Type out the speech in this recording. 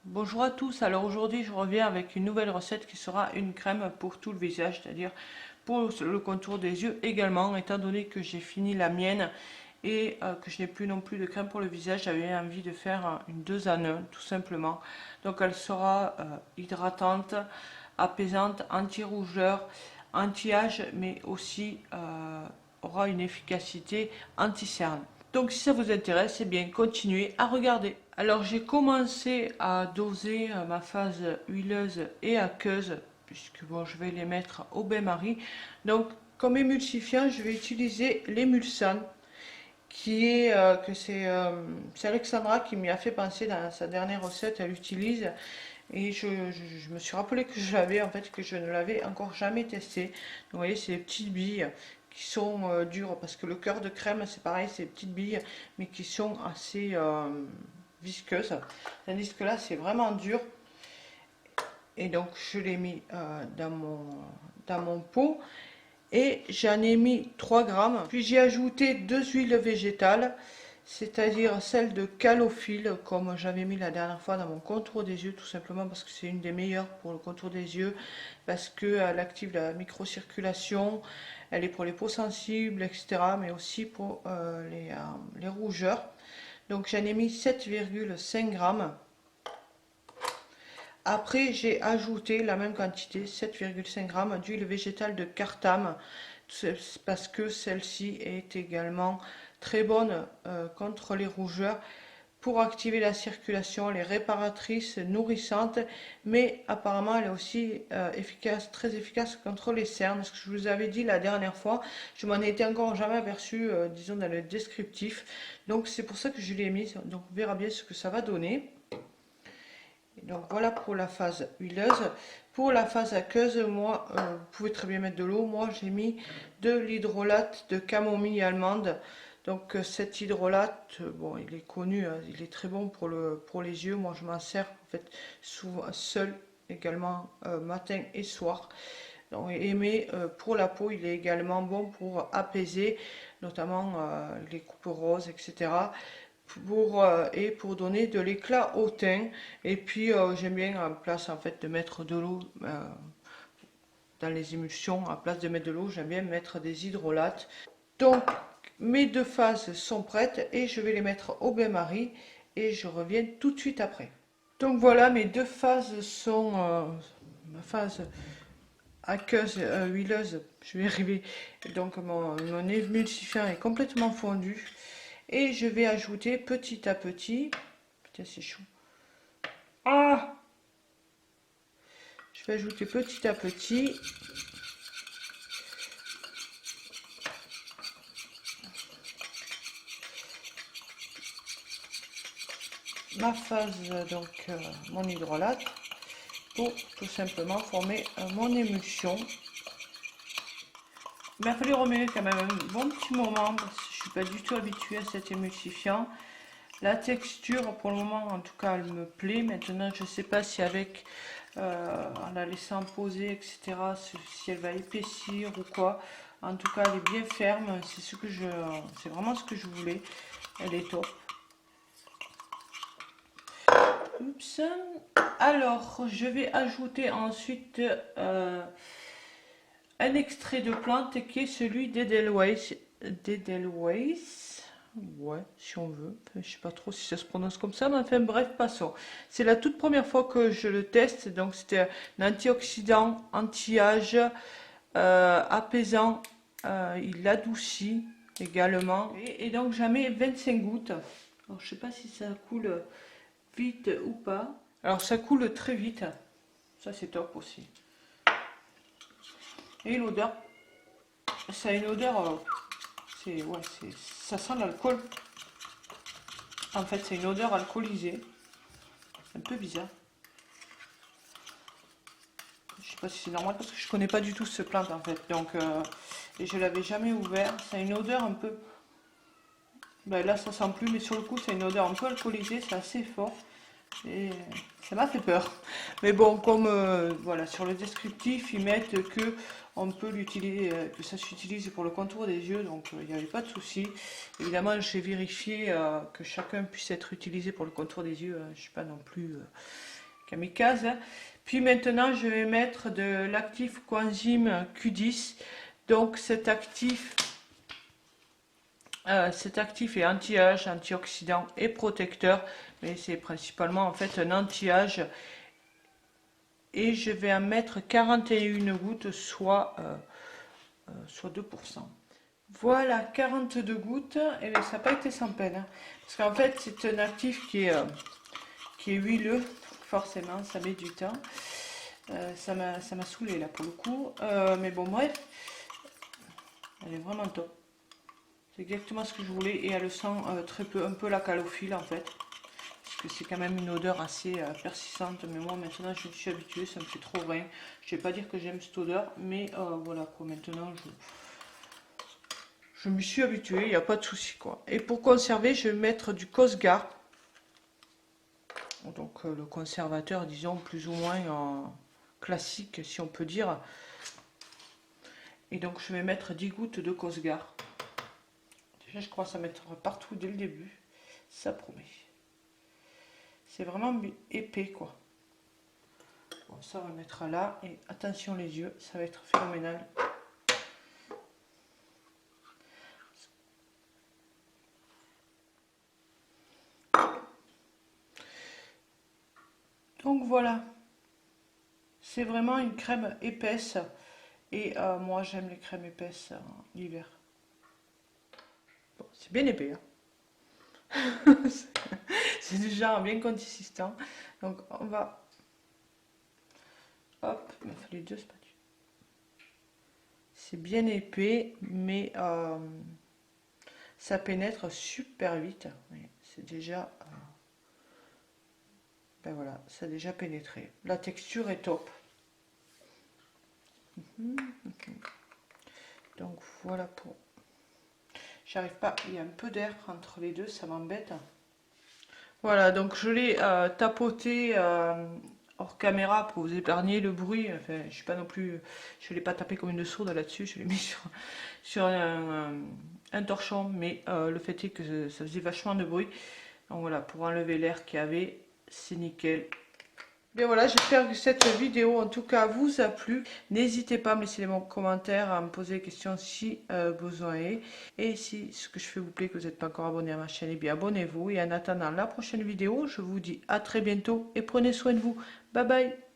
Bonjour à tous, alors aujourd'hui je reviens avec une nouvelle recette qui sera une crème pour tout le visage, c'est-à-dire pour le contour des yeux également, étant donné que j'ai fini la mienne et que je n'ai plus non plus de crème pour le visage, j'avais envie de faire une 2 en 1 tout simplement. Donc elle sera hydratante, apaisante, anti-rougeur, anti-âge, mais aussi aura une efficacité anti-cerne. Donc si ça vous intéresse, eh bien continuez à regarder. Alors j'ai commencé à doser ma phase huileuse et aqueuse, puisque bon, je vais les mettre au bain-marie. Donc comme émulsifiant, je vais utiliser l'émulsane, qui est c'est Alexandra qui m'y a fait penser dans sa dernière recette, elle l'utilise. Et je me suis rappelé que je l'avais, en fait, que je ne l'avais encore jamais testé. Donc, vous voyez, c'est des petites billes qui sont dures, parce que le cœur de crème, c'est pareil, c'est des petites billes, mais qui sont assez visqueuses. Tandis que là, c'est vraiment dur. Et donc, je l'ai mis dans mon pot. Et j'en ai mis 3 grammes. Puis j'ai ajouté 2 huiles végétales, c'est-à-dire celle de calophylle, comme j'avais mis la dernière fois dans mon contour des yeux, tout simplement parce que c'est une des meilleures pour le contour des yeux, parce qu'elle active la microcirculation, elle est pour les peaux sensibles, etc., mais aussi pour les rougeurs. Donc j'en ai mis 7,5 grammes. Après, j'ai ajouté la même quantité, 7,5 g d'huile végétale de Cartame, parce que celle-ci est également très bonne contre les rougeurs, pour activer la circulation, elle est réparatrice, nourrissante, mais apparemment elle est aussi efficace, très efficace contre les cernes. Ce que je vous avais dit la dernière fois, je m'en étais encore jamais aperçu, disons dans le descriptif. Donc c'est pour ça que je l'ai mis. Donc on verra bien ce que ça va donner. Donc voilà pour la phase huileuse. Pour la phase aqueuse, moi, vous pouvez très bien mettre de l'eau. Moi, j'ai mis de l'hydrolate de camomille allemande. Donc cet hydrolate, bon, il est connu, hein, il est très bon pour les yeux. Moi, je m'en sers en fait souvent seul, également matin et soir. Donc, mais pour la peau, il est également bon pour apaiser, notamment les coupes roses, etc. Et pour donner de l'éclat au teint. Et puis j'aime bien en place en fait de mettre de l'eau dans les émulsions. À place de mettre de l'eau, j'aime bien mettre des hydrolates. Donc mes deux phases sont prêtes et je vais les mettre au bain-marie et je reviens tout de suite après. Donc voilà, mes deux phases sont ma phase aqueuse, huileuse, je vais y arriver. Donc mon émulsifiant est complètement fondu. Et je vais ajouter petit à petit. Putain, c'est chaud. Ah! Je vais ajouter petit à petit ma phase, donc mon hydrolate, pour tout simplement former mon émulsion. Il m'a fallu remuer quand même un bon petit moment parce que je ne suis pas du tout habituée à cet émulsifiant. La texture, pour le moment, en tout cas, elle me plaît. Maintenant, je ne sais pas si avec, en la laissant poser, etc., si elle va épaissir ou quoi. En tout cas, elle est bien ferme. C'est vraiment ce que je voulais. Elle est top. Oups. Alors, je vais ajouter ensuite un extrait de plante qui est celui d'Edelweiss. D'Edelweiss. Ouais, si on veut. Enfin, je sais pas trop si ça se prononce comme ça, mais enfin bref, passons. C'est la toute première fois que je le teste, donc c'était un antioxydant, anti-âge, apaisant, il adoucit également. Et donc j'en mets 25 gouttes. Alors je sais pas si ça coule vite ou pas. Alors ça coule très vite, ça c'est top aussi. Et l'odeur, ça a une odeur, ça sent l'alcool. En fait, c'est une odeur alcoolisée. C'est un peu bizarre. Je sais pas si c'est normal parce que je connais pas du tout ce plante en fait. Donc, et je l'avais jamais ouvert. Ça a une odeur un peu. Ben là, ça sent plus, mais sur le coup, c'est une odeur un peu alcoolisée. C'est assez fort. Et ça m'a fait peur. Mais bon, comme voilà, sur le descriptif, ils mettent que on peut l'utiliser, que ça s'utilise pour le contour des yeux, donc il n'y avait pas de souci. Évidemment, j'ai vérifié que chacun puisse être utilisé pour le contour des yeux. Je ne suis pas non plus kamikaze. Puis maintenant, je vais mettre de l'actif coenzyme Q10. Donc cet actif est anti-âge, antioxydant et protecteur, mais c'est principalement en fait un anti-âge. Et je vais en mettre 41 gouttes, soit 2%. Voilà, 42 gouttes, et bien, ça n'a pas été sans peine, hein, parce qu'en fait c'est un actif qui est huileux, forcément ça met du temps. Ça m'a saoulé là pour le coup, mais bon bref, elle est vraiment top. C'est exactement ce que je voulais, et elle sent très peu, un peu la calophylle en fait, parce que c'est quand même une odeur assez persistante, mais moi maintenant je me suis habituée, ça me fait trop rien. Je vais pas dire que j'aime cette odeur, mais voilà quoi, maintenant je me suis habituée, il n'y a pas de souci quoi. Et pour conserver, je vais mettre du Cosgar, donc le conservateur disons plus ou moins classique si on peut dire. Et donc je vais mettre 10 gouttes de Cosgar. Déjà je commence à mettre partout dès le début, ça promet. C'est vraiment épais quoi. Bon, ça on va mettre là, et attention les yeux, ça va être phénoménal. Donc voilà, c'est vraiment une crème épaisse, et moi j'aime les crèmes épaisses l'hiver. Bon, c'est bien épais, hein. C'est déjà bien consistant. Donc on va, hop, il m'a fallu 2 spatules. C'est bien épais, mais ça pénètre super vite. C'est déjà, ben voilà, ça a déjà pénétré. La texture est top. Donc voilà pour. J'arrive pas, il y a un peu d'air entre les deux, ça m'embête. Voilà, donc je l'ai tapoté hors caméra pour vous épargner le bruit. Enfin, je suis pas non plus, je l'ai pas tapé comme une sourde là-dessus. Je l'ai mis sur un torchon, mais le fait est que ça faisait vachement de bruit. Donc voilà, pour enlever l'air qu'il y avait, c'est nickel. Bien voilà, j'espère que cette vidéo en tout cas vous a plu. N'hésitez pas à me laisser des commentaires, à me poser des questions si besoin est. Et si ce que je fais vous plaît, que vous n'êtes pas encore abonné à ma chaîne, eh bien abonnez-vous. Et en attendant la prochaine vidéo, je vous dis à très bientôt et prenez soin de vous. Bye bye.